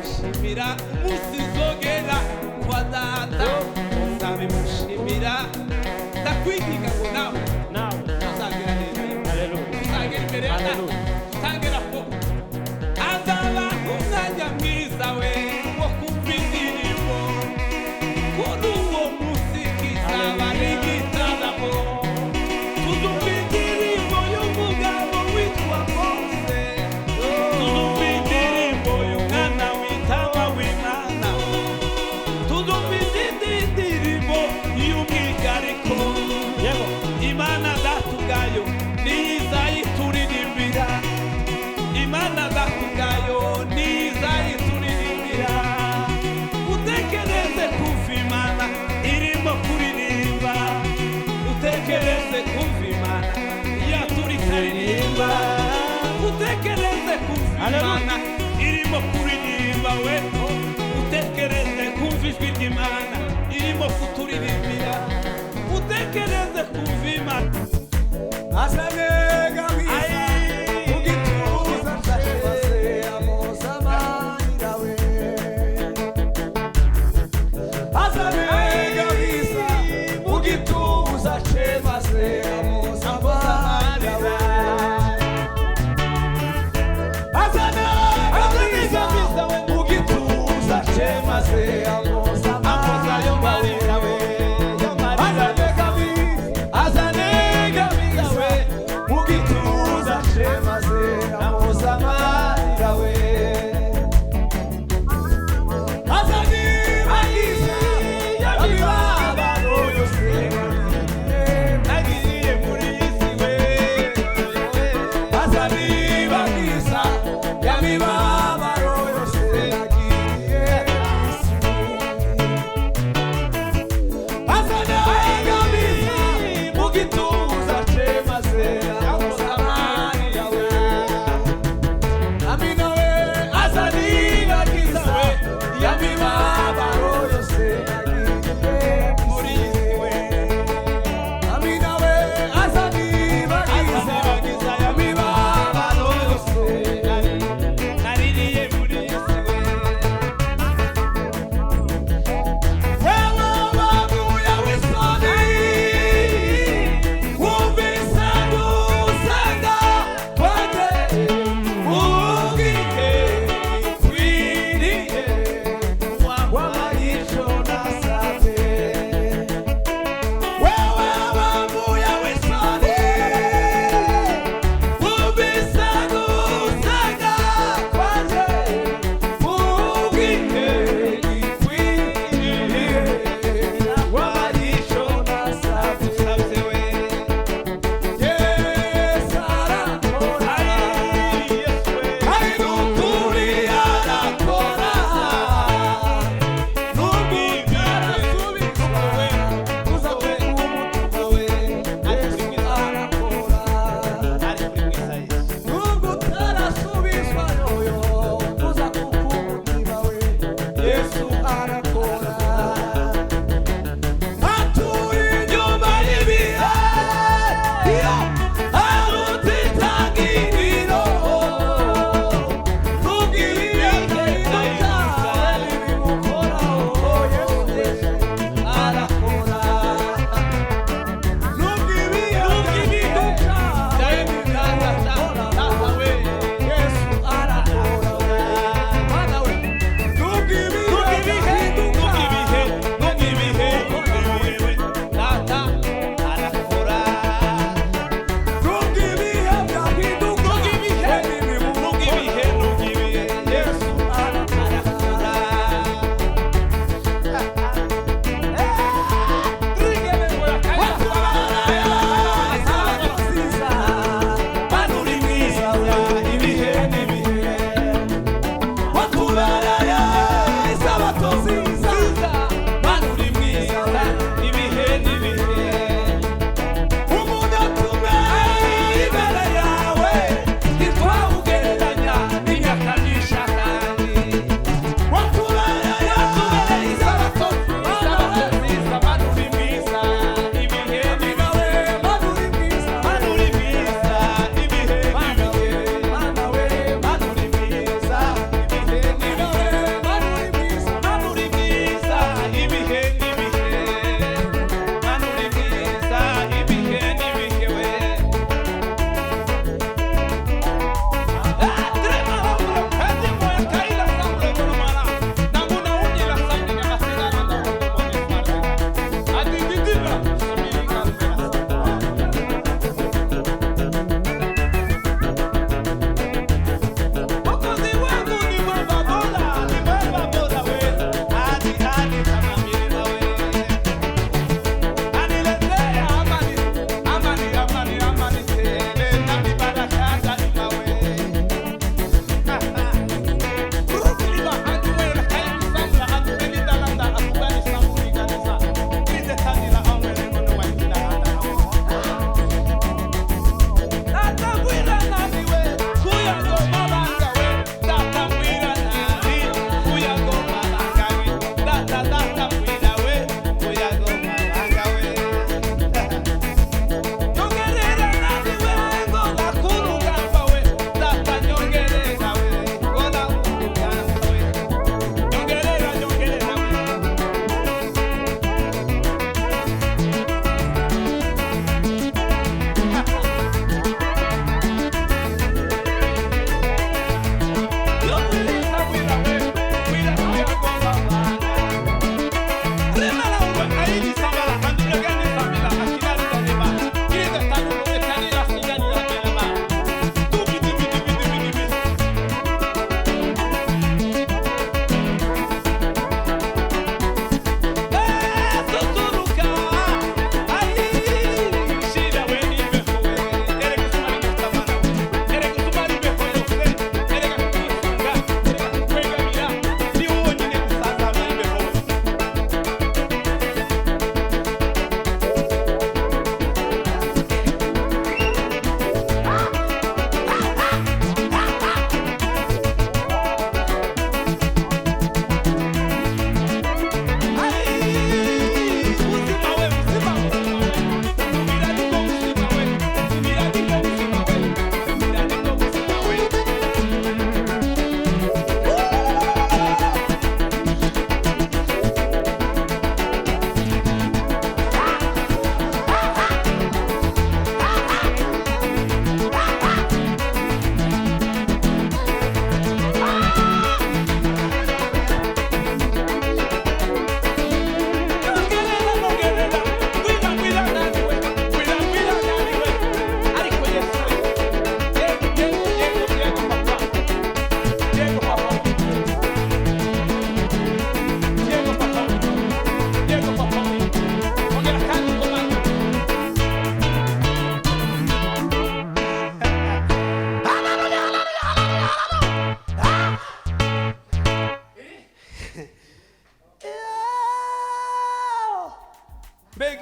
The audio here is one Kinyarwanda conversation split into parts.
Shimira musizogera kwa data uzabimushimira ndakwinginga ngo nawe uzagera neza. Haleluya. Uzagera imbere ya data uzagera ko azaba umwanya mwiza we wo kumva indirimbo kuri uwo munsi kizaba n'igitaramo tuzumva indirimbo y'umugabo witwa Mose tuzumva indirimbo y'umwana witaba w'Imana tuzumva indirimbo y'umwihariko Imana data ubwayo nizayituririmbira Imana data ubwayo nizayituririmbira utekereze kumva Imana irimo kuririmba utekereze kumva Imana yaturikaririmba utekereze kumva Imana irimo kuririmba we utekereze kumva ijwi ry'Imana irimo kuturirimbira utekereze kumva Imana Asanega misa ugituza chase amosamani we Asanega misa ugituza chase amosamani we Asanega misa ugituza chase amosamani we Asanega misa ugituza chase amosamani we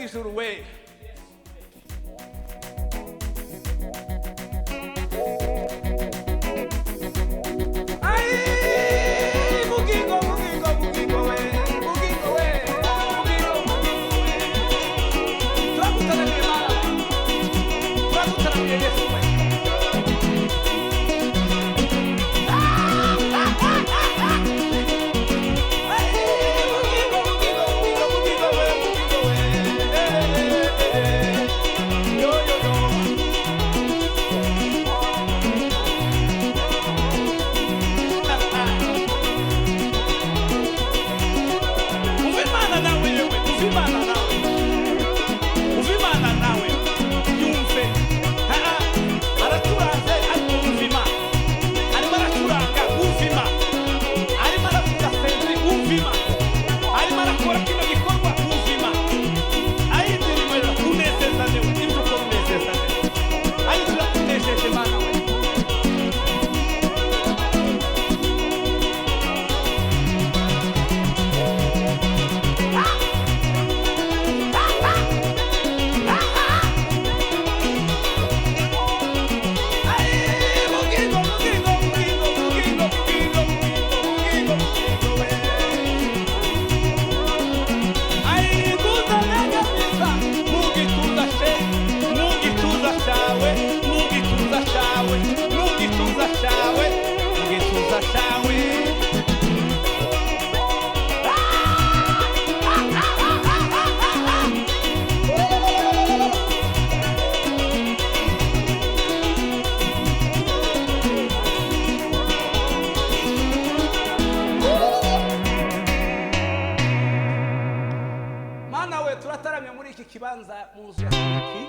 bw'ijuru we. Turataramye muri iki kibanza mu nzu ya Saki.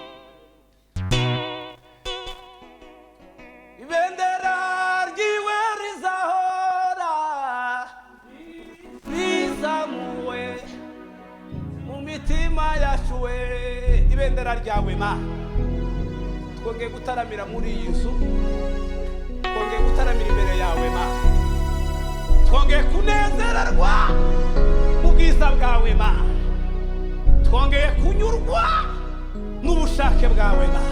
Ibendera ryiwe rizahora rizamuwe mu mitima yacu we. Ibendera ryawe ma, twongeye gutaramira muri iyi nzu, twongeye gutaramira imbere yawe ma, twongeye kunezererwa mu bwiza bwawe ma, twongeye kunyurwa n'ubushake bwawe ma,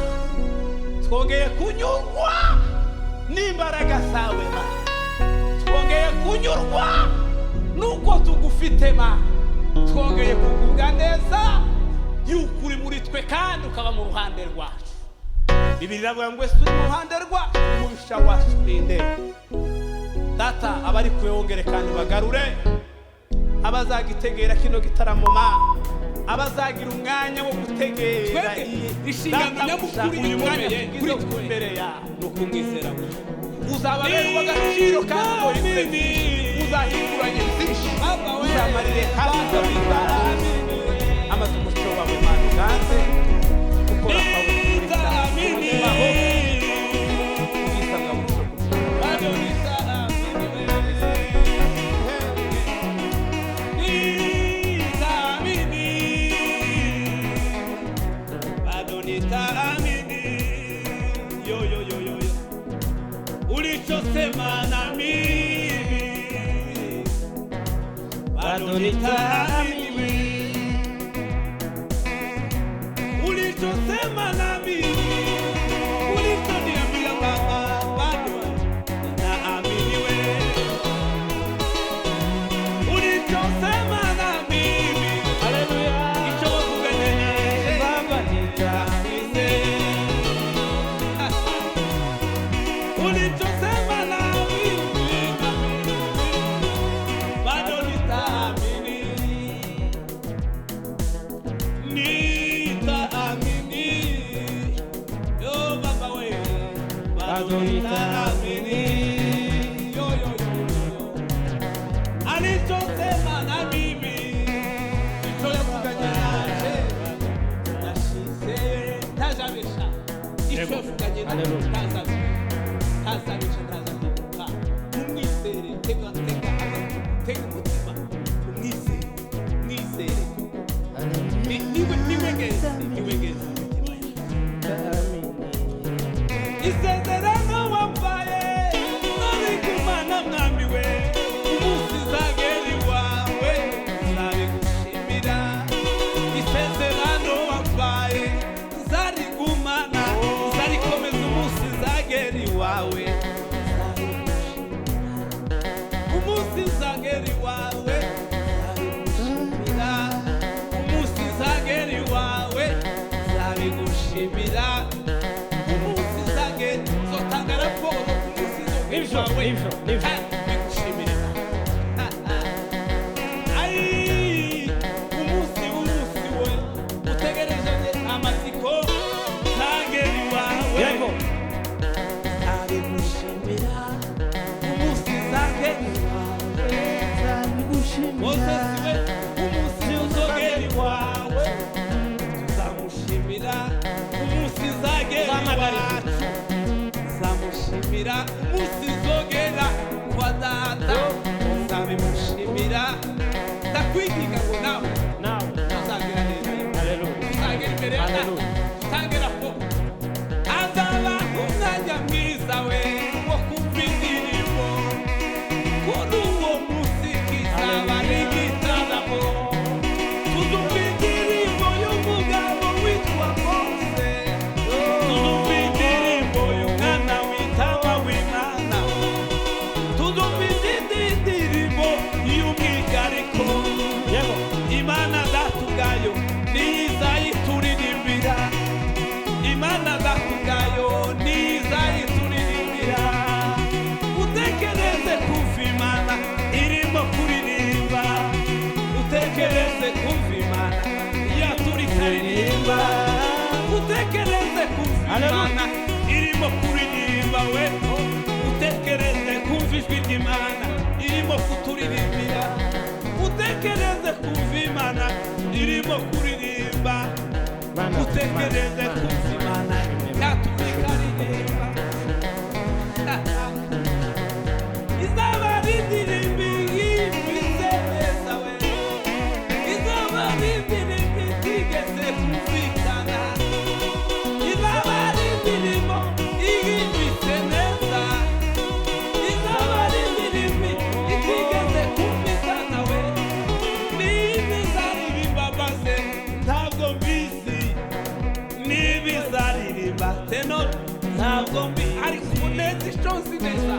twongeye kunyurwa n'imbaraga zawe ma, twongeye kunyurwa nuko tugufite ma, twongeye kugubwa neza yuko uri muri twe kandi ukaba mu ruhande rwacu. Bibiliya iravuga ngo ese uri mu ruhande rwacu umubisha wacu ninde? Data, abari kure wongere kandi bagarure abazagitegera kino gitaramo ma, abazagira umwanya wo gutegera ishingano nyamukuru ikomeye kuri twe imbere yawe no kumwizera we. uzababera uw'agaciro kandi uzahinduranye byinshi, uzamarire kandi uzabibara amaze umuco wawe mana uganze gukora kwawe kubaho ubwiza bwawe ulichosema na mimi bado nitaamini, ulichosema na mimi, ulichoniambia Baba bado ninaamini wewe, ulichosema na mimi, haleluya, ichokuganya Baba nitaamini, ulichosema na mimi bado nitaamini, nitaamini, yo Baba wewe bado nitaamini, yo alichosema na mimi ichoyavuganya nashize tazabisha ichofuganye tazabisha tazahinduka umwizere tega umutima umwizere niwegeze isezerano wambaye nari kumana mwami we umunsi zageri wawe nabigushimira isezerano nzagera iwawe nzabigushimira umunsi nzagera iwawe nzabigushimira umunsi nzagera nzotanga raporo ku munsi nzogera iwawe bigushimira umunsi we utegereje amatsiko nzagera iwawe nzabigushimira umunsi nzagera iwawe nzabigushimira umunsi uzogera iwawe tuzamushimira umunsi nzagera iwacu nzamushimira umunsi nzogera kwa data nzabimushimira ndakwinginga ngo nawe uzagera neza uzagera imbere ya data uzagera ko azaba umwanya mwiza we wo kumva indirimbo kuri uwo munsi kizaba n'igitaramo tuzumva indirimbo y'umugabo witwa Mose tuzumva indirimbo y'umwana w'intama w'Imana tuzumva indirimbo y'umwihariko Imana data ubwayo niyo izayituririmbira Imana data ubwayo niyo izayituririmbira utekereze kumva Imana irimo kuririmba utekereze kumva Imana yatura ikaririmba utekereze kumva Imana irimo kuririmba we utekereze kumva ijwi ry'Imana irimo kuturirimbira utekereze kumva Imana irimo kuririmba utekereze kumva Imana yatura ikaririmba izaba ari indirimbo yimbitse neza we izaba ari indirimbo itigeze kumvikana izaba ari indirimbo yimbitse neza izaba ari indirimbo itigeze kumvikana we niba izaririmba maze ntabwo mbizi niba izaririmba tenor ntabwo mbi ariko umunezi icyo nzi neza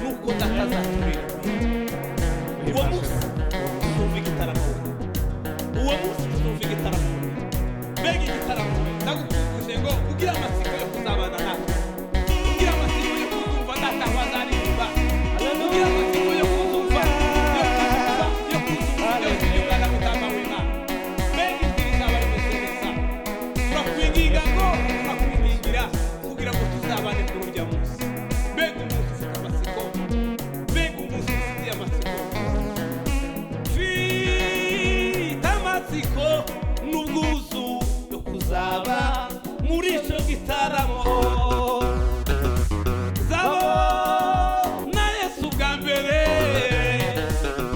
nuko datazaturira uwo munsi tuzumva igitaramo uwo munsi tuzumva igitaramo mbega igitaramo ndagukuje ngo ugire amatsiko yo kuzabana natwe ugire amatsiko yo kuzumva data aho azaririmba ugire amatsiko yo kuzumva umwana w'intama w'Imana mbega ijwi rizaba rimeze neza turakwinginga ngo turakwingingira kugira ngo tuzabane kuri urya munsi mbega umunsi ufite amatsiko mbega umunsi ufite amatsiko mfite amatsiko n'ubwuzu yo kuzaba muri icyo gitaramo zabona Yesu bwa mbere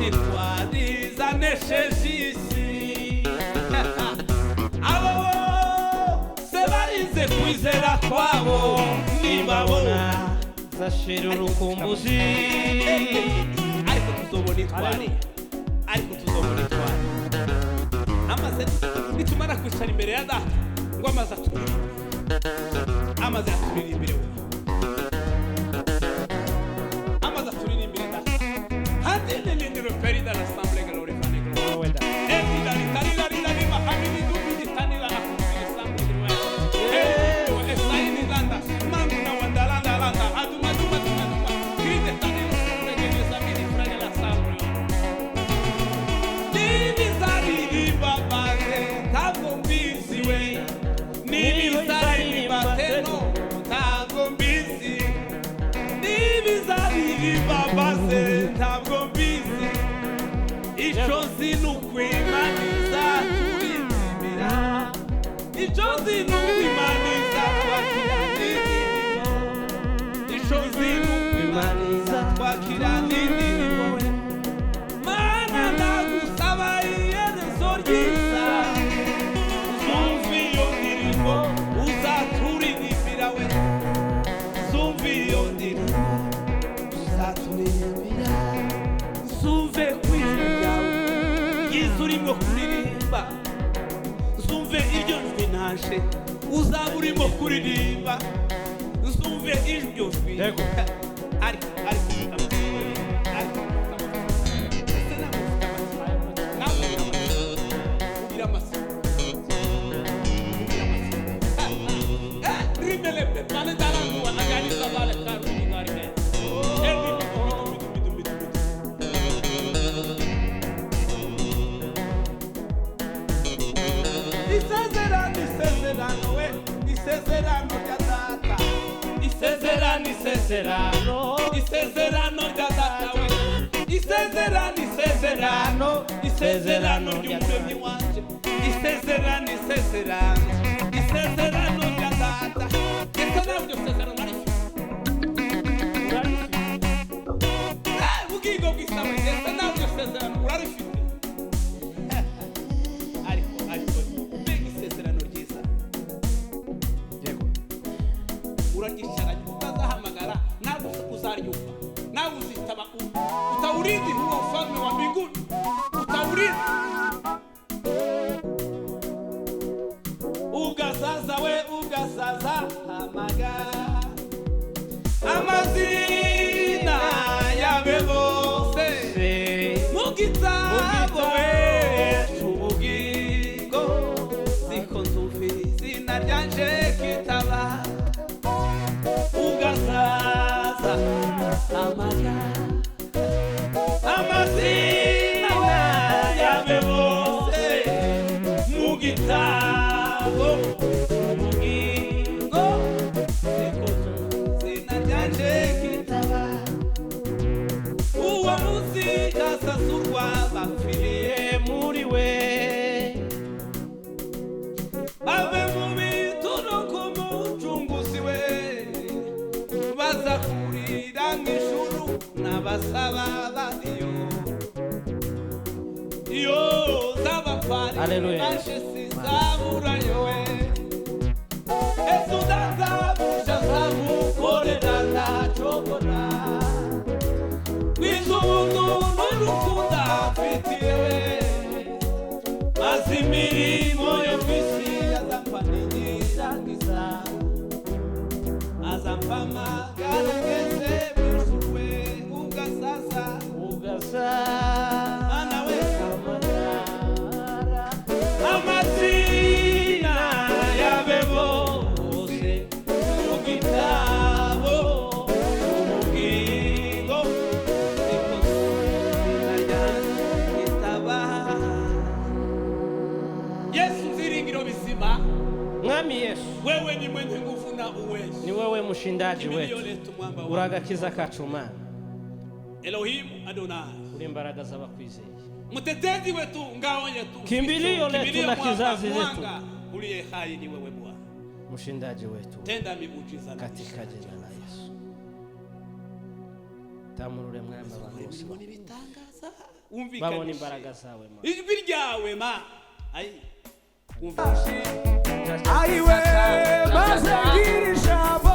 intwari zanesheje isi abo se barize kwizera kwabo nibabona zashira urukumbuzi ariko tuzobona itwari amaze nitumara kwicara imbere ya data ngo amaze aturirimbire we amaze aturirimbire data handi nilindiro perida l'assemblée glorifiée ntabwo mbizi icyo nzi ni ukwimana izaturirimbira icyo nzi ni ukwimana izatwakira n'indirimbo icyo nzi ni ukwimana izatwakira n'indirimbo mana ndagusaba iherezo ryiza zumva iyo ndirimbo uzaturirimbira we zumva iyo ndirimbo uzaturirimbira zumve kw'ijwi ryawe ryiza urimo kuririmba zumve iryo jwi naje uzaba urimo kuririmba zumve iryo jwi ariko isezerano rya data isezerano rya data we isezerano ry'umuremyi wanje isezerano rya data ese nawe iryo sezerano urarifite ubugingo bw'isawe ese nawe iryo sezerano urarifite ariko mbega isezerano ryiza yego uragisharanye utazahamagara nawe uzaryumva nawe uzitaba utaurithi huo ufalme wa mbinguni utaurithi ugasaza hamagara amazina yawe bose mu gitabo cy'ubugingo siko nzumva izina ryanje kitaba ugasaza hamagara amazina yawe bose mu gitabo cy'ubugingo siko nzumva izina ryanje kitaba uwo munsi hasasurwa bapfiriye muri we ave mu bituno ku mucunguzi we baza kurira nk'ijuru n'abasaba bariyo iyo z'abapfari bashe sizaburayo we esu databuja zamukorera ntacobora w'iz'ubuntu n'urukundo afitiye we maze imirimo yo kw'isi azapfa n'iyirangiza azapfa amagara ngeze mw'ijuru we ugasaza mana we amazina yawe bose mu gitabo cy'ubugingo siko izina ryanjye kitaba Yesu ziringiro bizima Mwami Yesu wewe ni mwenye nguvu na uwezo ni wewe mshindaji wetu uragakiza kacu Mana Elohim Adonai uri imbaraga z'abakwizeye mtetezi wetu ngao yetu kimbilio letu na kizazi letu uliye hai ni wewe Bwana mshindaji wetu tenda miujiza katika jina la Yesu tamurure Mwami abantu bose babona imbaraga zawe Mana ijwi ryawe ma ai aiwe bazagirisha bo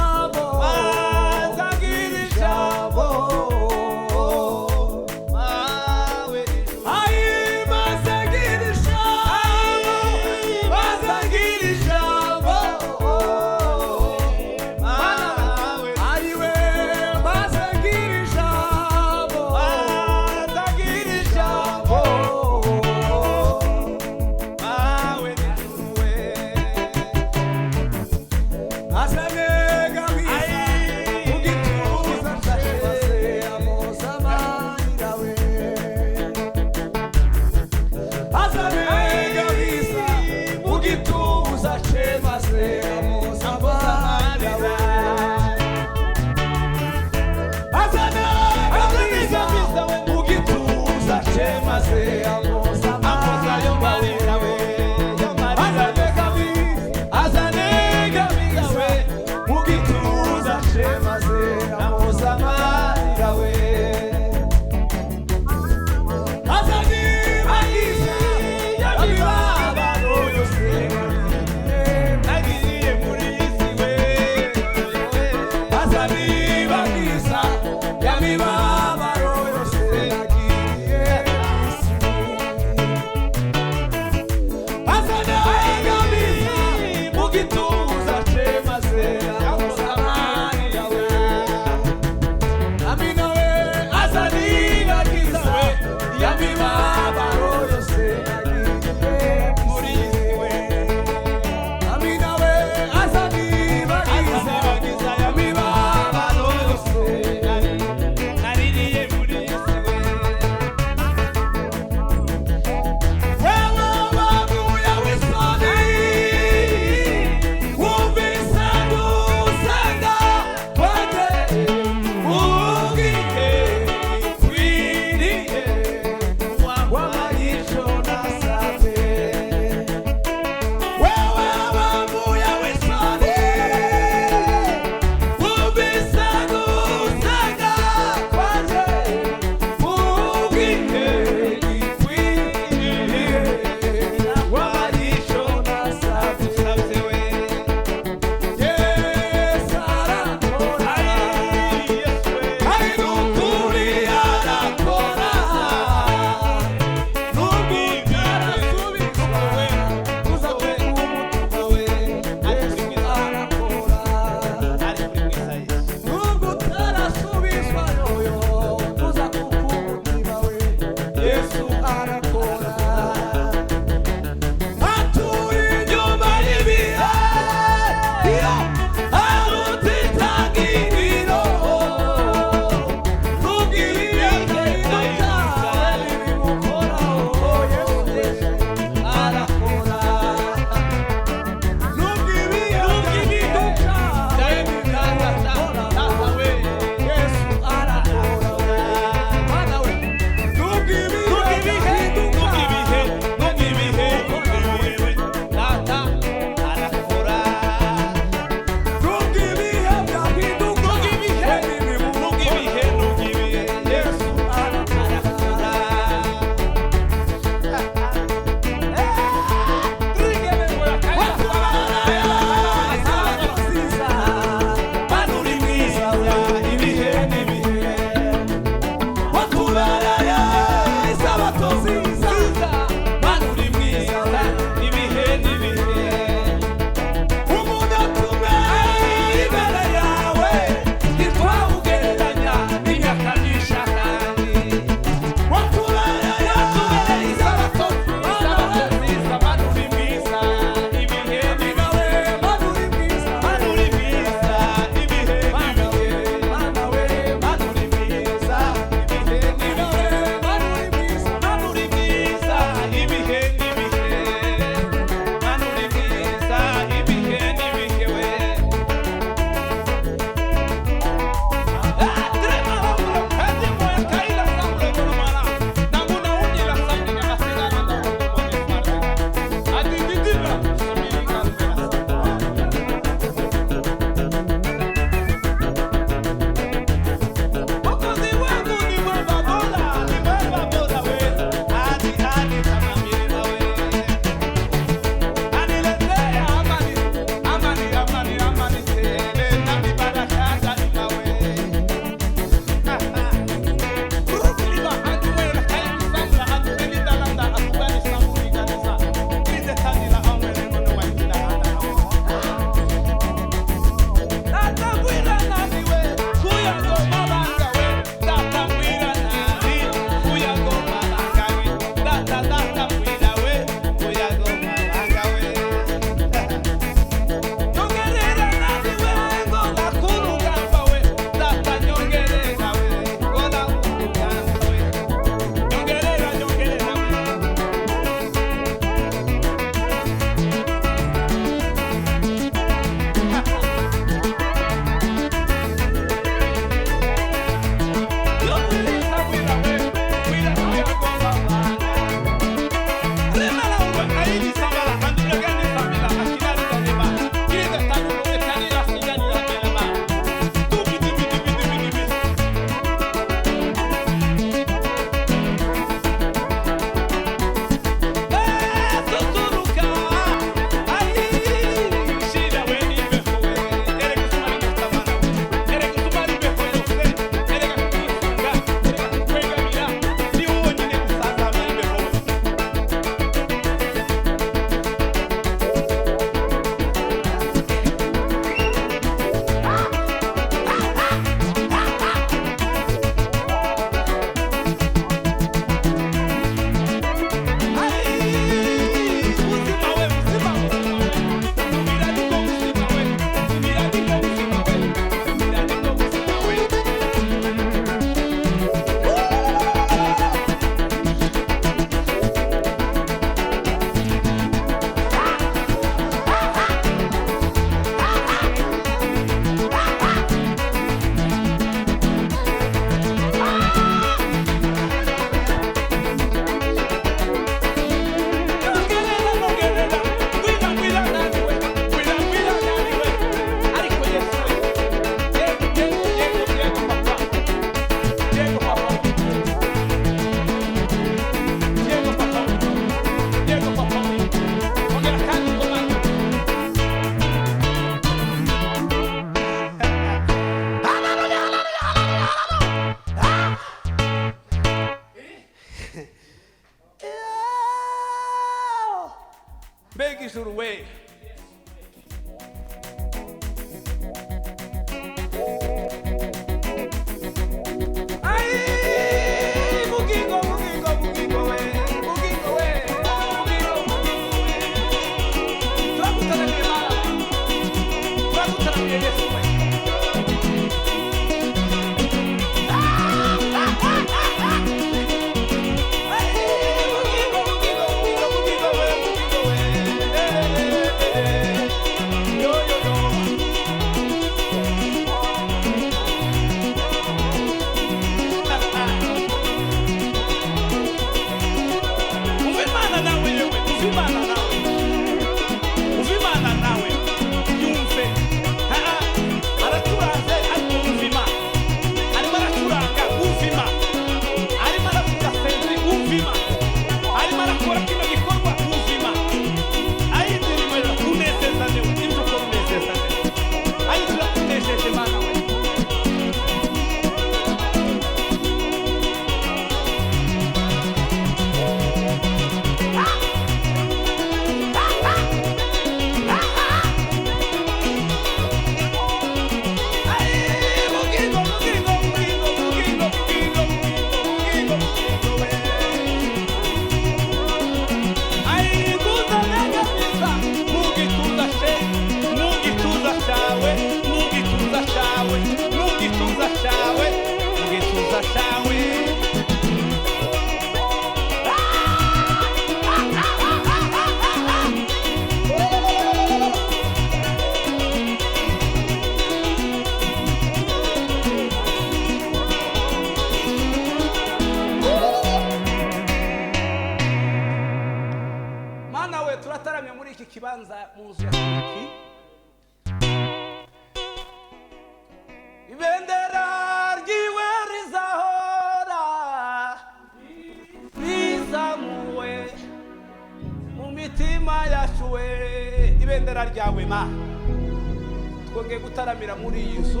Mana twongeye gutaramira muri iyi nzu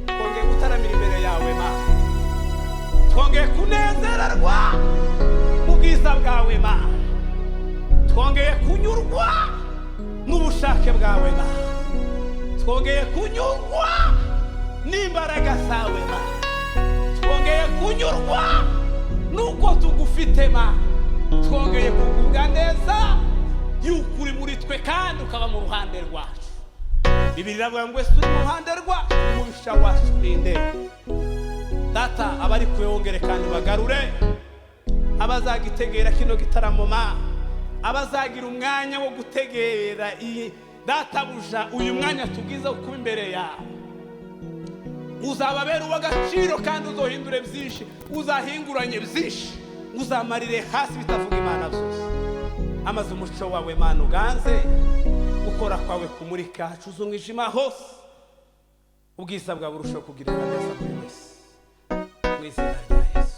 twongeye gutaramira imbere yawe Mana twongeye kunezererwa mu bwiza bwawe Mana twongeye kunyurwa n'ubushake bwawe Mana twongeye kunyurwa n'imbaraga zawe Mana twongeye kunyurwa nuko tugufite Mana twongeye kugubwa neza yuko uri muri twe kandi ukaba mu ruhande rwacu Bibiliya iravuga ngo uri mu ruhande rwacu umubisha wacu ninde Data abari kure wongere kandi bagarure abazagitegera kino gitaramo Mana abazagira umwanya wo gutegera iyi Data buja uyu mwanya tugize kuba imbere yawe uzababera uw'agaciro kandi uzohindure byinshi uzahinguranye byinshi uzamarire hasi bitavuga Imana zose amaze umuco wawe Mana uganze gukora kwawe kumurika hacuza umwijima hose ubwiza bwawe burushaho kugirira neza buri wese mu izina